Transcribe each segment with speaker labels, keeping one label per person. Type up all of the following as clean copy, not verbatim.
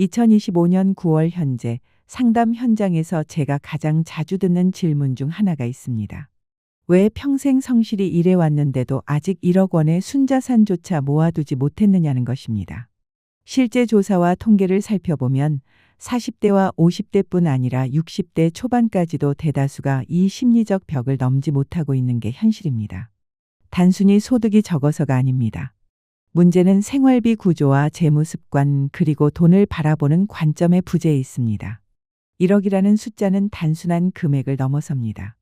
Speaker 1: 2025년 9월 현재 상담 현장에서 제가 가장 자주 듣는 질문 중 하나가 있습니다. 왜 평생 성실히 일해왔는데도 아직 1억 원의 순자산조차 모아두지 못했느냐는 것입니다. 실제 조사와 통계를 살펴보면 40대와 50대뿐 아니라 60대 초반까지도 대다수가 이 심리적 벽을 넘지 못하고 있는 게 현실입니다. 단순히 소득이 적어서가 아닙니다. 문제는 생활비 구조와 재무 습관 그리고 돈을 바라보는 관점의 부재에 있습니다. 1억이라는 숫자는 단순한 금액을 넘어섭니다.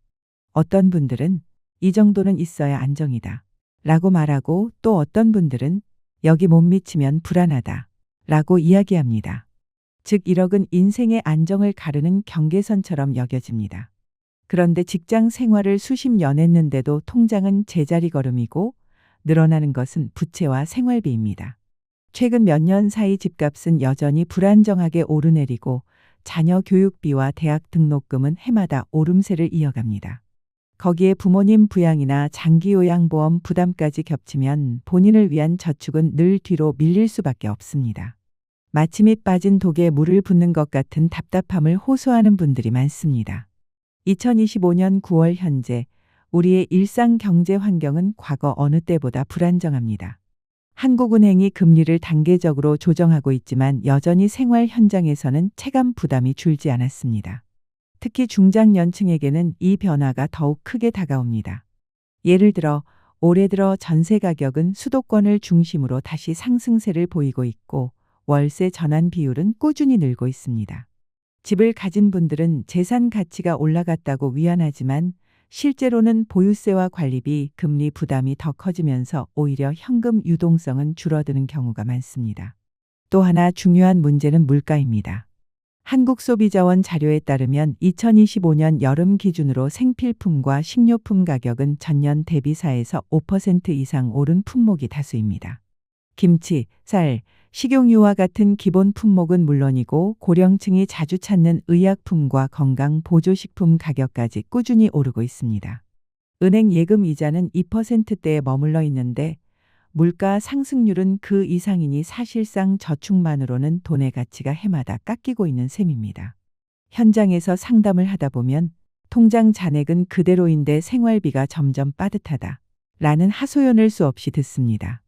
Speaker 1: 어떤 분들은 이 정도는 있어야 안정이다 라고 말하고 또 어떤 분들은 여기 못 미치면 불안하다 라고 이야기합니다. 즉 1억은 인생의 안정을 가르는 경계선처럼 여겨집니다. 그런데 직장 생활을 수십 년 했는데도 통장은 제자리 걸음이고 늘어나는 것은 부채와 생활비입니다. 최근 몇 년 사이 집값은 여전히 불안정하게 오르내리고 자녀 교육비와 대학 등록금은 해마다 오름세를 이어갑니다. 거기에 부모님 부양이나 장기요양보험 부담까지 겹치면 본인을 위한 저축은 늘 뒤로 밀릴 수밖에 없습니다. 마치 밑 빠진 독에 물을 붓는 것 같은 답답함을 호소하는 분들이 많습니다. 2025년 9월 현재 우리의 일상 경제 환경은 과거 어느 때보다 불안정합니다. 한국은행이 금리를 단계적으로 조정하고 있지만 여전히 생활 현장에서는 체감 부담이 줄지 않았습니다. 특히 중장년층에게는 이 변화가 더욱 크게 다가옵니다. 예를 들어 올해 들어 전세 가격은 수도권을 중심으로 다시 상승세를 보이고 있고 월세 전환 비율은 꾸준히 늘고 있습니다. 집을 가진 분들은 재산 가치가 올라갔다고 위안하지만 실제로는 보유세와 관리비, 금리 부담이 더 커지면서 오히려 현금 유동성은 줄어드는 경우가 많습니다. 또 하나 중요한 문제는 물가입니다. 한국소비자원 자료에 따르면 2025년 여름 기준으로 생필품과 식료품 가격은 전년 대비 4에서 5% 이상 오른 품목이 다수입니다. 김치, 쌀, 식용유와 같은 기본 품목은 물론이고 고령층이 자주 찾는 의약품과 건강 보조식품 가격까지 꾸준히 오르고 있습니다. 은행 예금 이자는 2%대에 머물러 있는데 물가 상승률은 그 이상이니 사실상 저축만으로는 돈의 가치가 해마다 깎이고 있는 셈입니다. 현장에서 상담을 하다 보면 통장 잔액은 그대로인데 생활비가 점점 빠듯하다 라는 하소연을 수없이 듣습니다.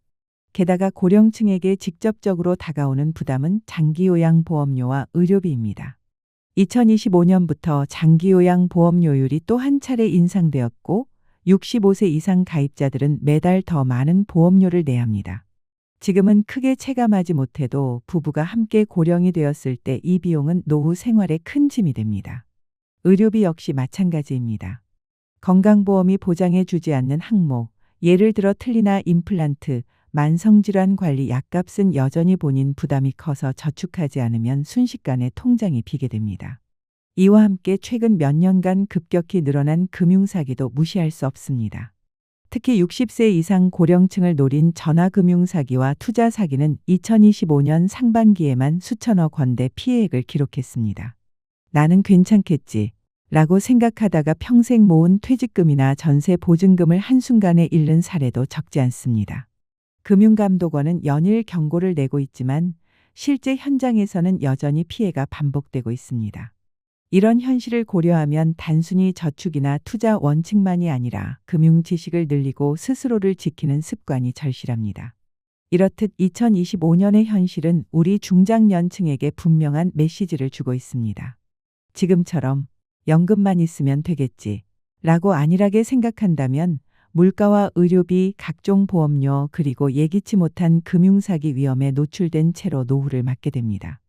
Speaker 1: 게다가 고령층에게 직접적으로 다가오는 부담은 장기요양보험료와 의료비입니다. 2025년부터 장기요양보험료율이 또 한 차례 인상되었고 65세 이상 가입자들은 매달 더 많은 보험료를 내야 합니다. 지금은 크게 체감하지 못해도 부부가 함께 고령이 되었을 때 이 비용은 노후 생활에 큰 짐이 됩니다. 의료비 역시 마찬가지입니다. 건강보험이 보장해 주지 않는 항목, 예를 들어 틀니나 임플란트, 만성질환 관리 약값은 여전히 본인 부담이 커서 저축하지 않으면 순식간에 통장이 비게 됩니다. 이와 함께 최근 몇 년간 급격히 늘어난 금융사기도 무시할 수 없습니다. 특히 60세 이상 고령층을 노린 전화금융사기와 투자사기는 2025년 상반기에만 수천억 원대 피해액을 기록했습니다. 나는 괜찮겠지 라고 생각하다가 평생 모은 퇴직금이나 전세 보증금을 한순간에 잃는 사례도 적지 않습니다. 금융감독원은 연일 경고를 내고 있지만 실제 현장에서는 여전히 피해가 반복되고 있습니다. 이런 현실을 고려하면 단순히 저축이나 투자 원칙만이 아니라 금융 지식을 늘리고 스스로를 지키는 습관이 절실합니다. 이렇듯 2025년의 현실은 우리 중장년층에게 분명한 메시지를 주고 있습니다. 지금처럼 연금만 있으면 되겠지 라고 안일하게 생각한다면 물가와 의료비, 각종 보험료 그리고 예기치 못한 금융사기 위험에 노출된 채로 노후를 맞게 됩니다.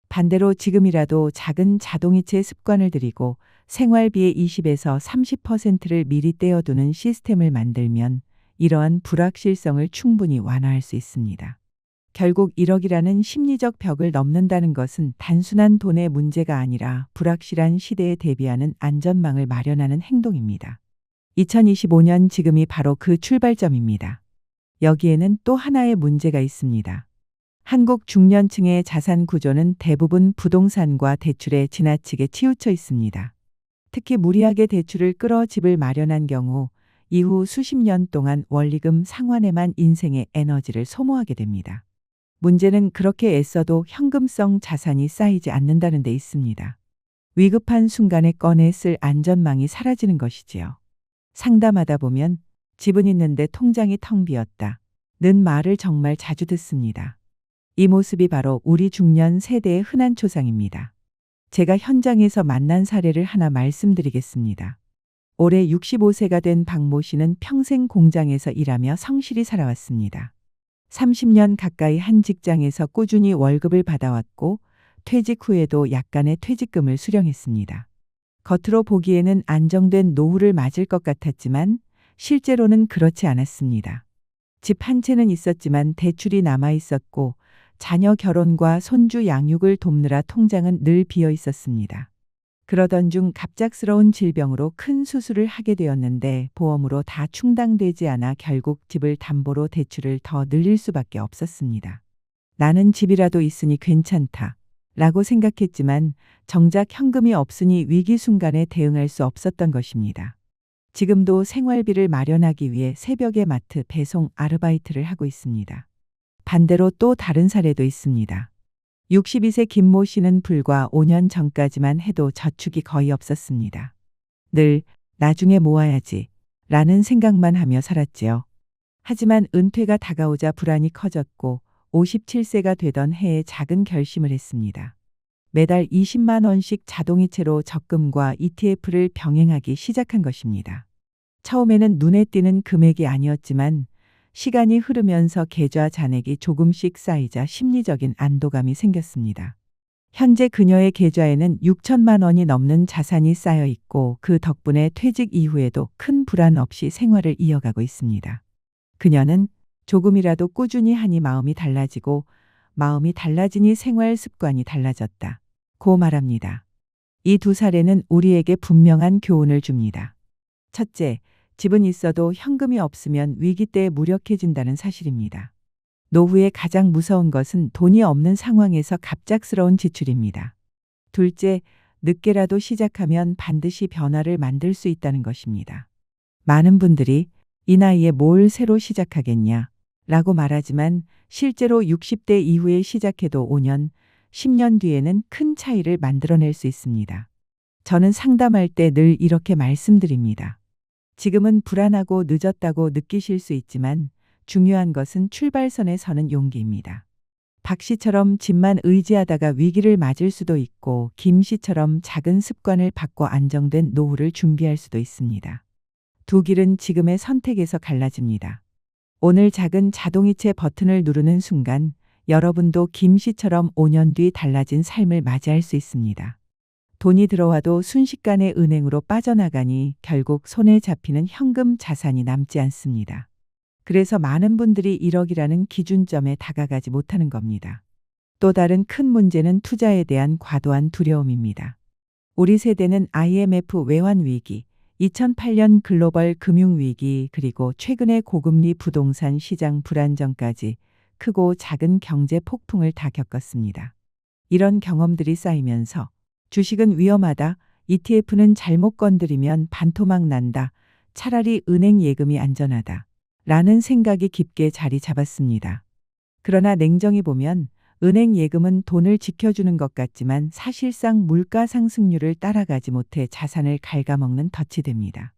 Speaker 1: 반대로 지금이라도 작은 자동이체 습관을 들이고 생활비의 20에서 30%를 미리 떼어두는 시스템을 만들면 이러한 불확실성을 충분히 완화할 수 있습니다. 결국 1억이라는 심리적 벽을 넘는다는 것은 단순한 돈의 문제가 아니라 불확실한 시대에 대비하는 안전망을 마련하는 행동입니다. 2025년 지금이 바로 그 출발점입니다. 여기에는 또 하나의 문제가 있습니다. 한국 중년층의 자산 구조는 대부분 부동산과 대출에 지나치게 치우쳐 있습니다. 특히 무리하게 대출을 끌어 집을 마련한 경우 이후 수십 년 동안 원리금 상환에만 인생의 에너지를 소모하게 됩니다. 문제는 그렇게 애써도 현금성 자산이 쌓이지 않는다는 데 있습니다. 위급한 순간에 꺼내 쓸 안전망이 사라지는 것이지요. 상담하다 보면 집은 있는데 통장이 텅 비었다 는 말을 정말 자주 듣습니다. 이 모습이 바로 우리 중년 세대의 흔한 초상입니다. 제가 현장에서 만난 사례를 하나 말씀드리겠습니다. 올해 65세가 된 박모 씨는 평생 공장에서 일하며 성실히 살아왔습니다. 30년 가까이 한 직장에서 꾸준히 월급을 받아왔고 퇴직 후에도 약간의 퇴직금을 수령했습니다. 겉으로 보기에는 안정된 노후를 맞을 것 같았지만 실제로는 그렇지 않았습니다. 집 한 채는 있었지만 대출이 남아 있었고 자녀 결혼과 손주 양육을 돕느라 통장은 늘 비어 있었습니다. 그러던 중 갑작스러운 질병으로 큰 수술을 하게 되었는데 보험으로 다 충당되지 않아 결국 집을 담보로 대출을 더 늘릴 수밖에 없었습니다. 나는 집이라도 있으니 괜찮다 라고 생각했지만 정작 현금이 없으니 위기 순간에 대응할 수 없었던 것입니다. 지금도 생활비를 마련하기 위해 새벽에 마트 배송 아르바이트를 하고 있습니다. 반대로 또 다른 사례도 있습니다. 62세 김모 씨는 불과 5년 전까지만 해도 저축이 거의 없었습니다. 늘 나중에 모아야지 라는 생각만 하며 살았지요. 하지만 은퇴가 다가오자 불안이 커졌고 57세가 되던 해에 작은 결심을 했습니다. 매달 20만 원씩 자동이체로 적금과 ETF를 병행하기 시작한 것입니다. 처음에는 눈에 띄는 금액이 아니었지만 시간이 흐르면서 계좌 잔액이 조금씩 쌓이자 심리적인 안도감이 생겼습니다. 현재 그녀의 계좌에는 6천만 원이 넘는 자산이 쌓여 있고 그 덕분에 퇴직 이후에도 큰 불안 없이 생활을 이어가고 있습니다. 그녀는 조금이라도 꾸준히 하니 마음이 달라지고 마음이 달라지니 생활 습관이 달라졌다 고 말합니다. 이 두 사례는 우리에게 분명한 교훈을 줍니다. 첫째, 집은 있어도 현금이 없으면 위기 때 무력해진다는 사실입니다. 노후에 가장 무서운 것은 돈이 없는 상황에서 갑작스러운 지출입니다. 둘째, 늦게라도 시작하면 반드시 변화를 만들 수 있다는 것입니다. 많은 분들이 이 나이에 뭘 새로 시작하겠냐 라고 말하지만 실제로 60대 이후에 시작해도 5년, 10년 뒤에는 큰 차이를 만들어낼 수 있습니다. 저는 상담할 때 늘 이렇게 말씀드립니다. 지금은 불안하고 늦었다고 느끼실 수 있지만 중요한 것은 출발선에 서는 용기입니다. 박 씨처럼 집만 의지하다가 위기를 맞을 수도 있고 김 씨처럼 작은 습관을 바꿔 안정된 노후를 준비할 수도 있습니다. 두 길은 지금의 선택에서 갈라집니다. 오늘 작은 자동이체 버튼을 누르는 순간 여러분도 김 씨처럼 5년 뒤 달라진 삶을 맞이할 수 있습니다. 돈이 들어와도 순식간에 은행으로 빠져나가니 결국 손에 잡히는 현금 자산이 남지 않습니다. 그래서 많은 분들이 1억이라는 기준점에 다가가지 못하는 겁니다. 또 다른 큰 문제는 투자에 대한 과도한 두려움입니다. 우리 세대는 IMF 외환 위기, 2008년 글로벌 금융위기 그리고 최근의 고금리 부동산 시장 불안정까지 크고 작은 경제 폭풍을 다 겪었습니다. 이런 경험들이 쌓이면서 주식은 위험하다, ETF는 잘못 건드리면 반토막 난다, 차라리 은행 예금이 안전하다 라는 생각이 깊게 자리 잡았습니다. 그러나 냉정히 보면 은행 예금은 돈을 지켜주는 것 같지만 사실상 물가 상승률을 따라가지 못해 자산을 갉아먹는 덫이 됩니다.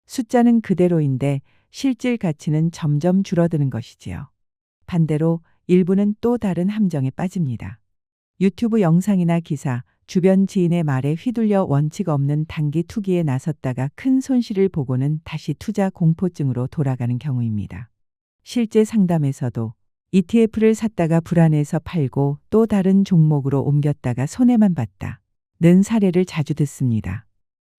Speaker 1: 숫자는 그대로인데 실질 가치는 점점 줄어드는 것이지요. 반대로 일부는 또 다른 함정에 빠집니다. 유튜브 영상이나 기사, 주변 지인의 말에 휘둘려 원칙 없는 단기 투기에 나섰다가 큰 손실을 보고는 다시 투자 공포증으로 돌아가는 경우입니다. 실제 상담에서도 ETF를 샀다가 불안해서 팔고 또 다른 종목으로 옮겼다가 손해만 봤다는 사례를 자주 듣습니다.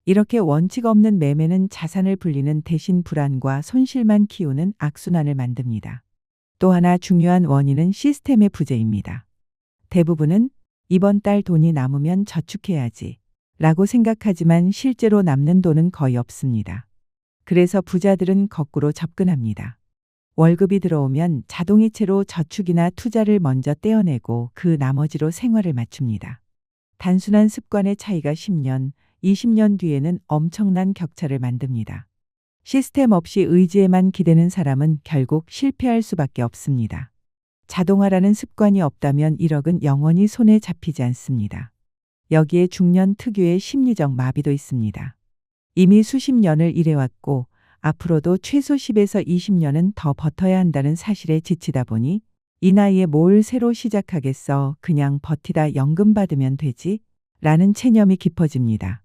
Speaker 1: 이렇게 원칙 없는 매매는 자산을 불리는 대신 불안과 손실만 키우는 악순환을 만듭니다. 또 하나 중요한 원인은 시스템의 부재입니다. 대부분은 이번 달 돈이 남으면 저축해야지 라고 생각하지만 실제로 남는 돈은 거의 없습니다. 그래서 부자들은 거꾸로 접근합니다. 월급이 들어오면 자동이체로 저축이나 투자를 먼저 떼어내고 그 나머지로 생활을 맞춥니다. 단순한 습관의 차이가 10년, 20년 뒤에는 엄청난 격차를 만듭니다. 시스템 없이 의지에만 기대는 사람은 결국 실패할 수밖에 없습니다. 자동화라는 습관이 없다면 1억은 영원히 손에 잡히지 않습니다. 여기에 중년 특유의 심리적 마비도 있습니다. 이미 수십 년을 일해왔고 앞으로도 최소 10에서 20년은 더 버텨야 한다는 사실에 지치다 보니 이 나이에 뭘 새로 시작하겠어, 그냥 버티다 연금 받으면 되지 라는 체념이 깊어집니다.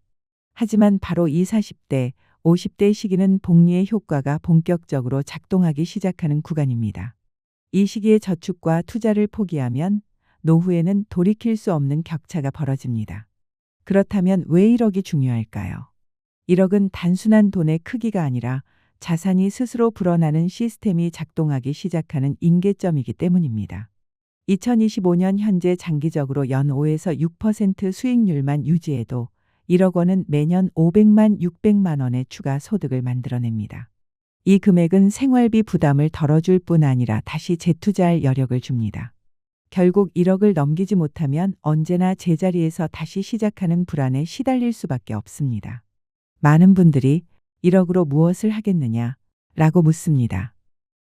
Speaker 1: 하지만 바로 이 40대, 50대 시기는 복리의 효과가 본격적으로 작동하기 시작하는 구간입니다. 이 시기에 저축과 투자를 포기하면 노후에는 돌이킬 수 없는 격차가 벌어집니다. 그렇다면 왜 1억이 중요할까요? 1억은 단순한 돈의 크기가 아니라 자산이 스스로 불어나는 시스템이 작동하기 시작하는 임계점이기 때문입니다. 2025년 현재 장기적으로 연 5에서 6% 수익률만 유지해도 1억 원은 매년 500만 600만 원의 추가 소득을 만들어냅니다. 이 금액은 생활비 부담을 덜어줄 뿐 아니라 다시 재투자할 여력을 줍니다. 결국 1억을 넘기지 못하면 언제나 제자리에서 다시 시작하는 불안에 시달릴 수밖에 없습니다. 많은 분들이 1억으로 무엇을 하겠느냐 라고 묻습니다.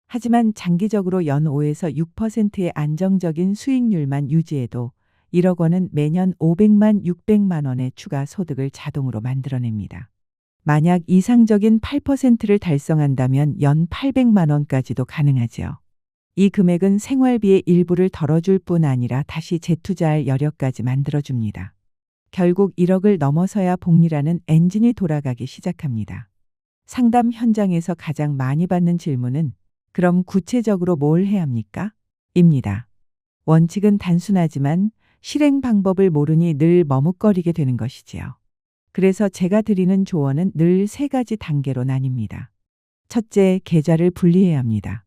Speaker 1: 하지만 장기적으로 연 5에서 6%의 안정적인 수익률만 유지해도 1억 원은 매년 500만 600만 원의 추가 소득을 자동으로 만들어냅니다. 만약 이상적인 8%를 달성한다면 연 800만 원까지도 가능하지요. 이 금액은 생활비의 일부를 덜어줄 뿐 아니라 다시 재투자할 여력까지 만들어줍니다. 결국 1억을 넘어서야 복리라는 엔진이 돌아가기 시작합니다. 상담 현장에서 가장 많이 받는 질문은 그럼 구체적으로 뭘 해야 합니까? 입니다. 원칙은 단순하지만 실행 방법을 모르니 늘 머뭇거리게 되는 것이지요. 그래서 제가 드리는 조언은 늘 3가지 단계로 나뉩니다. 첫째, 계좌를 분리해야 합니다.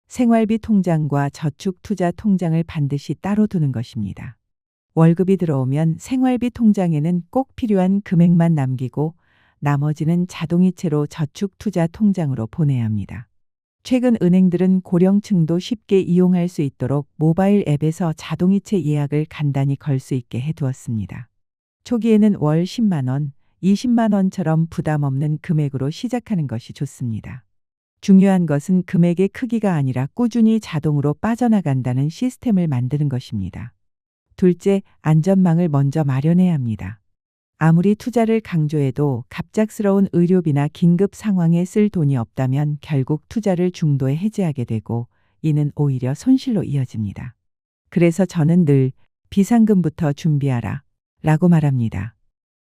Speaker 1: 생활비 통장과 저축 투자 통장을 반드시 따로 두는 것입니다. 월급이 들어오면 생활비 통장에는 꼭 필요한 금액만 남기고 나머지는 자동이체로 저축 투자 통장으로 보내야 합니다. 최근 은행들은 고령층도 쉽게 이용할 수 있도록 모바일 앱에서 자동이체 예약을 간단히 걸 수 있게 해두었습니다. 초기에는 월 10만 원, 20만 원처럼 부담 없는 금액으로 시작하는 것이 좋습니다. 중요한 것은 금액의 크기가 아니라 꾸준히 자동으로 빠져나간다는 시스템을 만드는 것입니다. 둘째, 안전망을 먼저 마련해야 합니다. 아무리 투자를 강조해도 갑작스러운 의료비나 긴급 상황에 쓸 돈이 없다면 결국 투자를 중도에 해지하게 되고 이는 오히려 손실로 이어집니다. 그래서 저는 늘 비상금부터 준비하라 라고 말합니다.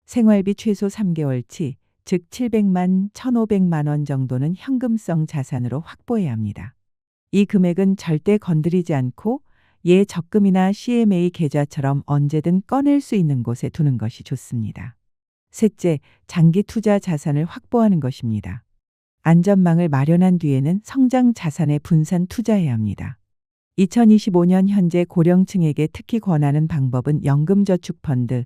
Speaker 1: 생활비 최소 3개월치, 즉 700만, 1,500만 원 정도는 현금성 자산으로 확보해야 합니다. 이 금액은 절대 건드리지 않고 적금이나 CMA 계좌처럼 언제든 꺼낼 수 있는 곳에 두는 것이 좋습니다. 셋째, 장기 투자 자산을 확보하는 것입니다. 안전망을 마련한 뒤에는 성장 자산에 분산 투자해야 합니다. 2025년 현재 고령층에게 특히 권하는 방법은 연금저축펀드,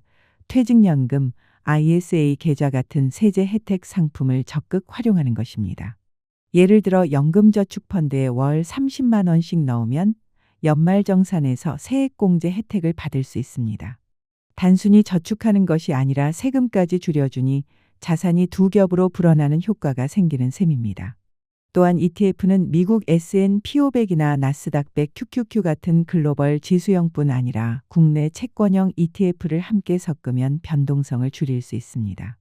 Speaker 1: 퇴직연금, ISA 계좌 같은 세제 혜택 상품을 적극 활용하는 것입니다. 예를 들어 연금저축펀드에 월 30만 원씩 넣으면 연말정산에서 세액공제 혜택을 받을 수 있습니다. 단순히 저축하는 것이 아니라 세금까지 줄여주니 자산이 두 겹으로 불어나는 효과가 생기는 셈입니다. 또한 ETF는 미국 S&P 500이나 나스닥 100 QQQ 같은 글로벌 지수형뿐 아니라 국내 채권형 ETF를 함께 섞으면 변동성을 줄일 수 있습니다.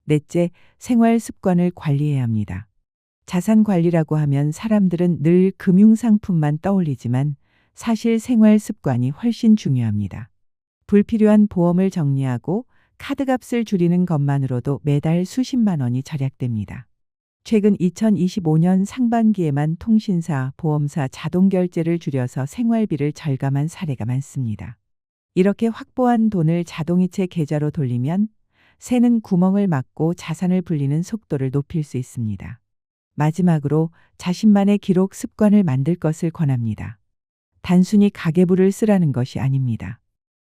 Speaker 1: 넷째, 생활 습관을 관리해야 합니다. 자산 관리라고 하면 사람들은 늘 금융상품만 떠올리지만 사실 생활 습관이 훨씬 중요합니다. 불필요한 보험을 정리하고 카드값을 줄이는 것만으로도 매달 수십만 원이 절약됩니다. 최근 2025년 상반기에만 통신사, 보험사 자동결제를 줄여서 생활비를 절감한 사례가 많습니다. 이렇게 확보한 돈을 자동이체 계좌로 돌리면 새는 구멍을 막고 자산을 불리는 속도를 높일 수 있습니다. 마지막으로 자신만의 기록 습관을 만들 것을 권합니다. 단순히 가계부를 쓰라는 것이 아닙니다.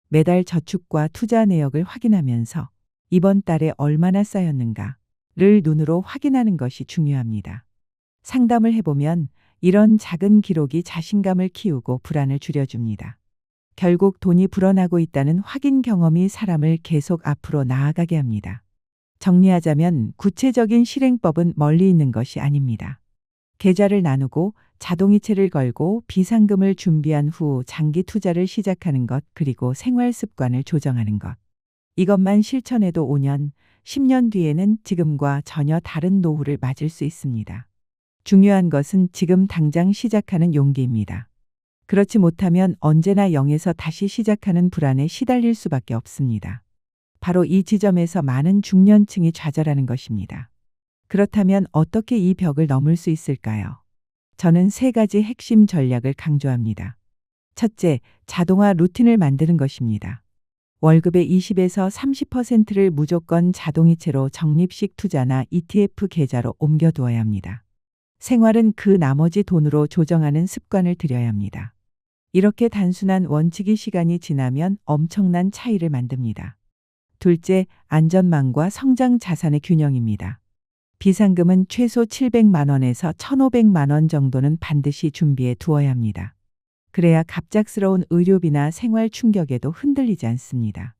Speaker 1: 매달 저축과 투자 내역을 확인하면서 이번 달에 얼마나 쌓였는가를 눈으로 확인하는 것이 중요합니다. 상담을 해보면 이런 작은 기록이 자신감을 키우고 불안을 줄여줍니다. 결국 돈이 불어나고 있다는 확인 경험이 사람을 계속 앞으로 나아가게 합니다. 정리하자면 구체적인 실행법은 멀리 있는 것이 아닙니다. 계좌를 나누고 자동이체를 걸고 비상금을 준비한 후 장기 투자를 시작하는 것, 그리고 생활 습관을 조정하는 것. 이것만 실천해도 5년, 10년 뒤에는 지금과 전혀 다른 노후를 맞을 수 있습니다. 중요한 것은 지금 당장 시작하는 용기입니다. 그렇지 못하면 언제나 0에서 다시 시작하는 불안에 시달릴 수밖에 없습니다. 바로 이 지점에서 많은 중년층이 좌절하는 것입니다. 그렇다면 어떻게 이 벽을 넘을 수 있을까요? 저는 3가지 핵심 전략을 강조합니다. 첫째, 자동화 루틴을 만드는 것입니다. 월급의 20에서 30%를 무조건 자동이체로 적립식 투자나 ETF 계좌로 옮겨두어야 합니다. 생활은 그 나머지 돈으로 조정하는 습관을 들여야 합니다. 이렇게 단순한 원칙이 시간이 지나면 엄청난 차이를 만듭니다. 둘째, 안전망과 성장 자산의 균형입니다. 비상금은 최소 700만 원에서 1,500만 원 정도는 반드시 준비해 두어야 합니다. 그래야 갑작스러운 의료비나 생활 충격에도 흔들리지 않습니다.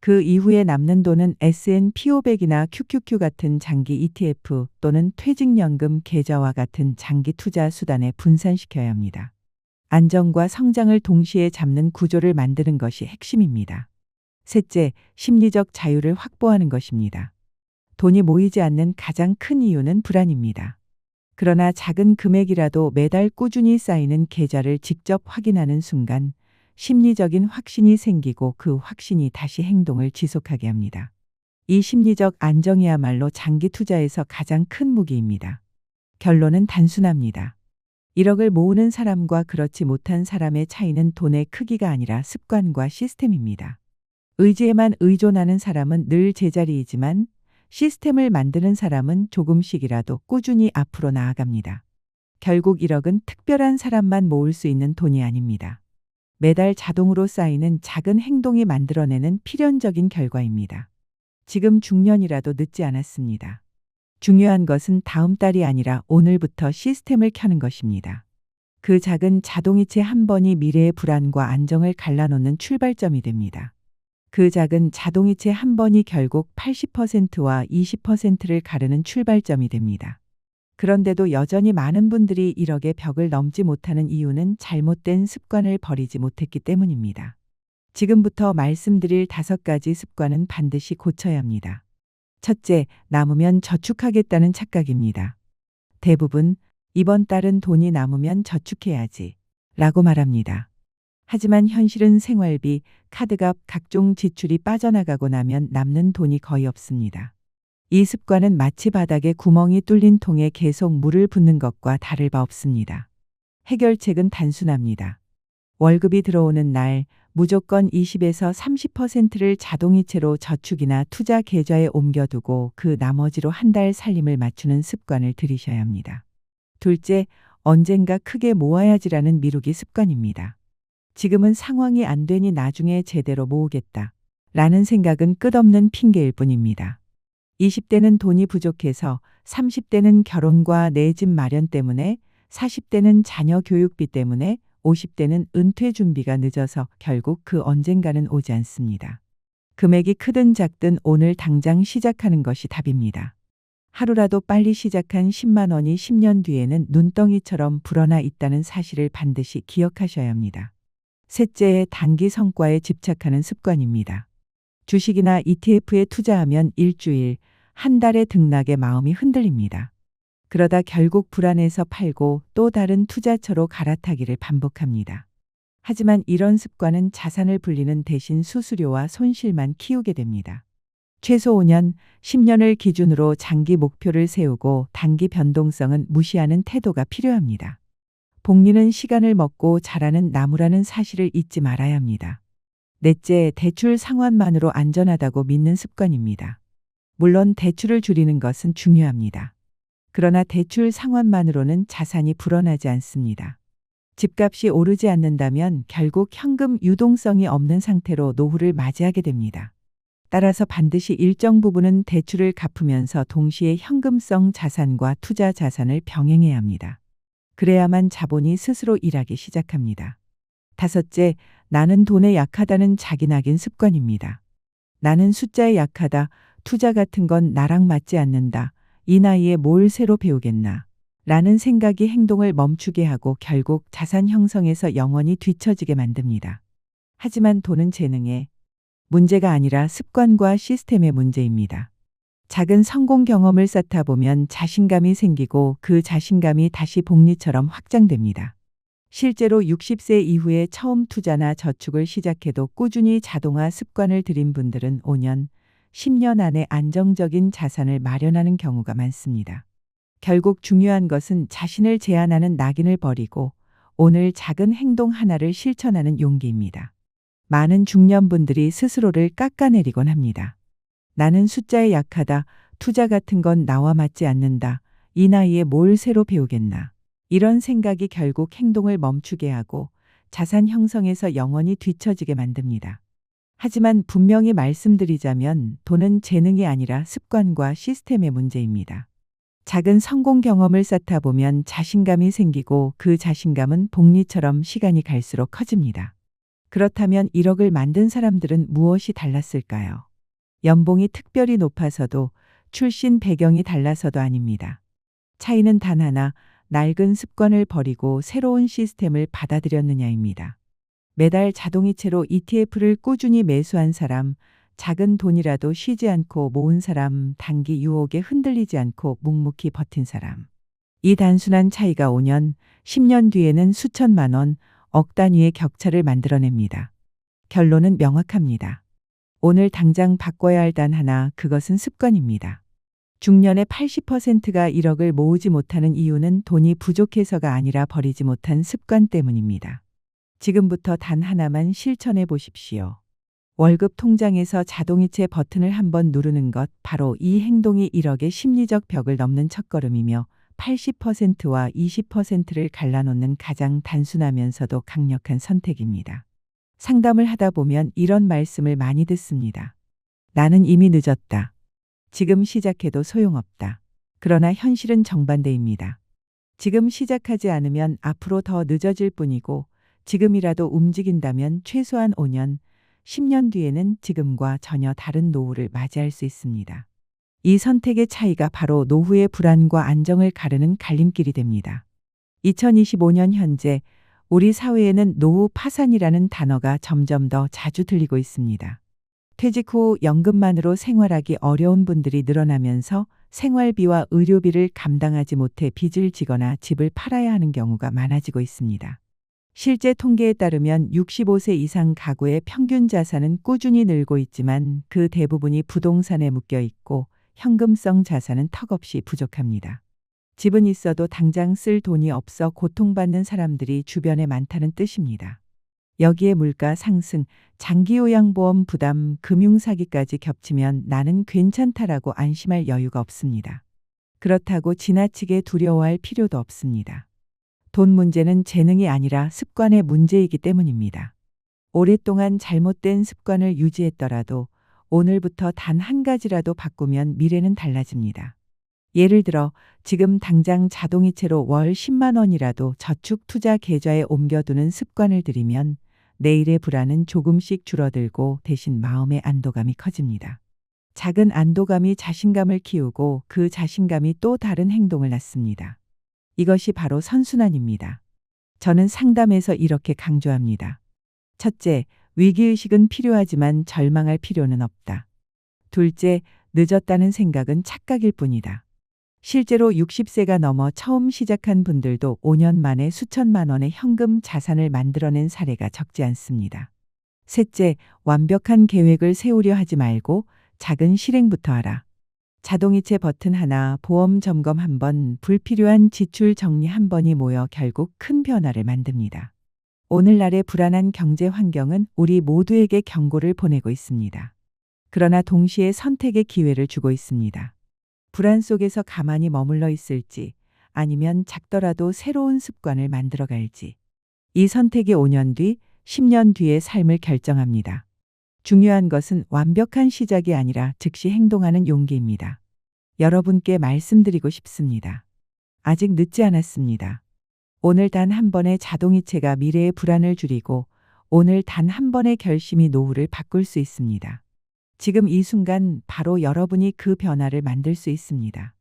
Speaker 1: 그 이후에 남는 돈은 S&P 500이나 QQQ 같은 장기 ETF 또는 퇴직연금 계좌와 같은 장기 투자 수단에 분산시켜야 합니다. 안정과 성장을 동시에 잡는 구조를 만드는 것이 핵심입니다. 셋째, 심리적 자유를 확보하는 것입니다. 돈이 모이지 않는 가장 큰 이유는 불안입니다. 그러나 작은 금액이라도 매달 꾸준히 쌓이는 계좌를 직접 확인하는 순간 심리적인 확신이 생기고 그 확신이 다시 행동을 지속하게 합니다. 이 심리적 안정이야말로 장기 투자에서 가장 큰 무기입니다. 결론은 단순합니다. 1억을 모으는 사람과 그렇지 못한 사람의 차이는 돈의 크기가 아니라 습관과 시스템입니다. 의지에만 의존하는 사람은 늘 제자리이지만 시스템을 만드는 사람은 조금씩이라도 꾸준히 앞으로 나아갑니다. 결국 1억은 특별한 사람만 모을 수 있는 돈이 아닙니다. 매달 자동으로 쌓이는 작은 행동이 만들어내는 필연적인 결과입니다. 지금 중년이라도 늦지 않았습니다. 중요한 것은 다음 달이 아니라 오늘부터 시스템을 켜는 것입니다. 그 작은 자동이체 한 번이 미래의 불안과 안정을 갈라놓는 출발점이 됩니다. 그 작은 자동이체 한 번이 결국 80%와 20%를 가르는 출발점이 됩니다. 그런데도 여전히 많은 분들이 1억의 벽을 넘지 못하는 이유는 잘못된 습관을 버리지 못했기 때문입니다. 지금부터 말씀드릴 5가지 습관은 반드시 고쳐야 합니다. 첫째, 남으면 저축하겠다는 착각입니다. 대부분 이번 달은 돈이 남으면 저축해야지 라고 말합니다. 하지만 현실은 생활비, 카드값, 각종 지출이 빠져나가고 나면 남는 돈이 거의 없습니다. 이 습관은 마치 바닥에 구멍이 뚫린 통에 계속 물을 붓는 것과 다를 바 없습니다. 해결책은 단순합니다. 월급이 들어오는 날 무조건 20에서 30%를 자동이체로 저축이나 투자 계좌에 옮겨두고 그 나머지로 한 달 살림을 맞추는 습관을 들이셔야 합니다. 둘째, 언젠가 크게 모아야지라는 미루기 습관입니다. 지금은 상황이 안 되니 나중에 제대로 모으겠다 라는 생각은 끝없는 핑계일 뿐입니다. 20대는 돈이 부족해서, 30대는 결혼과 내 집 마련 때문에, 40대는 자녀 교육비 때문에, 50대는 은퇴 준비가 늦어서 결국 그 언젠가는 오지 않습니다. 금액이 크든 작든 오늘 당장 시작하는 것이 답입니다. 하루라도 빨리 시작한 10만 원이 10년 뒤에는 눈덩이처럼 불어나 있다는 사실을 반드시 기억하셔야 합니다. 셋째의 단기 성과에 집착하는 습관입니다. 주식이나 ETF에 투자하면 일주일, 한 달의 등락에 마음이 흔들립니다. 그러다 결국 불안해서 팔고 또 다른 투자처로 갈아타기를 반복합니다. 하지만 이런 습관은 자산을 불리는 대신 수수료와 손실만 키우게 됩니다. 최소 5년, 10년을 기준으로 장기 목표를 세우고 단기 변동성은 무시하는 태도가 필요합니다. 복리는 시간을 먹고 자라는 나무라는 사실을 잊지 말아야 합니다. 넷째, 대출 상환만으로 안전하다고 믿는 습관입니다. 물론 대출을 줄이는 것은 중요합니다. 그러나 대출 상환만으로는 자산이 불어나지 않습니다. 집값이 오르지 않는다면 결국 현금 유동성이 없는 상태로 노후를 맞이하게 됩니다. 따라서 반드시 일정 부분은 대출을 갚으면서 동시에 현금성 자산과 투자 자산을 병행해야 합니다. 그래야만 자본이 스스로 일하기 시작합니다. 다섯째, 나는 돈에 약하다는 자기 낙인 습관입니다. 나는 숫자에 약하다, 투자 같은 건 나랑 맞지 않는다, 이 나이에 뭘 새로 배우겠나 라는 생각이 행동을 멈추게 하고 결국 자산 형성에서 영원히 뒤처지게 만듭니다. 하지만 돈은 재능의 문제가 아니라 습관과 시스템의 문제입니다. 작은 성공 경험을 쌓다 보면 자신감이 생기고 그 자신감이 다시 복리처럼 확장됩니다. 실제로 60세 이후에 처음 투자나 저축을 시작해도 꾸준히 자동화 습관을 들인 분들은 5년, 10년 안에 안정적인 자산을 마련하는 경우가 많습니다. 결국 중요한 것은 자신을 제한하는 낙인을 버리고 오늘 작은 행동 하나를 실천하는 용기입니다. 많은 중년분들이 스스로를 깎아내리곤 합니다. 나는 숫자에 약하다. 투자 같은 건 나와 맞지 않는다. 이 나이에 뭘 새로 배우겠나. 이런 생각이 결국 행동을 멈추게 하고 자산 형성에서 영원히 뒤처지게 만듭니다. 하지만 분명히 말씀드리자면 돈은 재능이 아니라 습관과 시스템의 문제입니다. 작은 성공 경험을 쌓다 보면 자신감이 생기고 그 자신감은 복리처럼 시간이 갈수록 커집니다. 그렇다면 1억을 만든 사람들은 무엇이 달랐을까요? 연봉이 특별히 높아서도 출신 배경이 달라서도 아닙니다. 차이는 단 하나, 낡은 습관을 버리고 새로운 시스템을 받아들였느냐입니다. 매달 자동이체로 ETF를 꾸준히 매수한 사람, 작은 돈이라도 쉬지 않고 모은 사람, 단기 유혹에 흔들리지 않고 묵묵히 버틴 사람. 이 단순한 차이가 5년, 10년 뒤에는 수천만 원, 억 단위의 격차를 만들어냅니다. 결론은 명확합니다. 오늘 당장 바꿔야 할 단 하나, 그것은 습관입니다. 중년의 80%가 1억을 모으지 못하는 이유는 돈이 부족해서가 아니라 버리지 못한 습관 때문입니다. 지금부터 단 하나만 실천해 보십시오. 월급 통장에서 자동이체 버튼을 한번 누르는 것, 바로 이 행동이 1억의 심리적 벽을 넘는 첫걸음이며 80%와 20%를 갈라놓는 가장 단순하면서도 강력한 선택입니다. 상담을 하다 보면 이런 말씀을 많이 듣습니다. 나는 이미 늦었다. 지금 시작해도 소용없다. 그러나 현실은 정반대입니다. 지금 시작하지 않으면 앞으로 더 늦어질 뿐이고 지금이라도 움직인다면 최소한 5년, 10년 뒤에는 지금과 전혀 다른 노후를 맞이할 수 있습니다. 이 선택의 차이가 바로 노후의 불안과 안정을 가르는 갈림길이 됩니다. 2025년 현재 우리 사회에는 노후 파산이라는 단어가 점점 더 자주 들리고 있습니다. 퇴직 후 연금만으로 생활하기 어려운 분들이 늘어나면서 생활비와 의료비를 감당하지 못해 빚을 지거나 집을 팔아야 하는 경우가 많아지고 있습니다. 실제 통계에 따르면 65세 이상 가구의 평균 자산은 꾸준히 늘고 있지만 그 대부분이 부동산에 묶여 있고 현금성 자산은 턱없이 부족합니다. 집은 있어도 당장 쓸 돈이 없어 고통받는 사람들이 주변에 많다는 뜻입니다. 여기에 물가 상승, 장기요양보험 부담, 금융사기까지 겹치면 나는 괜찮다라고 안심할 여유가 없습니다. 그렇다고 지나치게 두려워할 필요도 없습니다. 돈 문제는 재능이 아니라 습관의 문제이기 때문입니다. 오랫동안 잘못된 습관을 유지했더라도 오늘부터 단 한 가지라도 바꾸면 미래는 달라집니다. 예를 들어 지금 당장 자동이체로 월 10만 원이라도 저축 투자 계좌에 옮겨두는 습관을 들이면 내일의 불안은 조금씩 줄어들고 대신 마음의 안도감이 커집니다. 작은 안도감이 자신감을 키우고 그 자신감이 또 다른 행동을 낳습니다. 이것이 바로 선순환입니다. 저는 상담에서 이렇게 강조합니다. 첫째, 위기의식은 필요하지만 절망할 필요는 없다. 둘째, 늦었다는 생각은 착각일 뿐이다. 실제로 60세가 넘어 처음 시작한 분들도 5년 만에 수천만 원의 현금 자산을 만들어낸 사례가 적지 않습니다. 셋째, 완벽한 계획을 세우려 하지 말고 작은 실행부터 하라. 자동이체 버튼 하나, 보험 점검 한 번, 불필요한 지출 정리 한 번이 모여 결국 큰 변화를 만듭니다. 오늘날의 불안한 경제 환경은 우리 모두에게 경고를 보내고 있습니다. 그러나 동시에 선택의 기회를 주고 있습니다. 불안 속에서 가만히 머물러 있을지 아니면 작더라도 새로운 습관을 만들어 갈지. 이 선택이 5년 뒤, 10년 뒤의 삶을 결정합니다. 중요한 것은 완벽한 시작이 아니라 즉시 행동하는 용기입니다. 여러분께 말씀드리고 싶습니다. 아직 늦지 않았습니다. 오늘 단 한 번의 자동이체가 미래의 불안을 줄이고 오늘 단 한 번의 결심이 노후를 바꿀 수 있습니다. 지금 이 순간 바로 여러분이 그 변화를 만들 수 있습니다.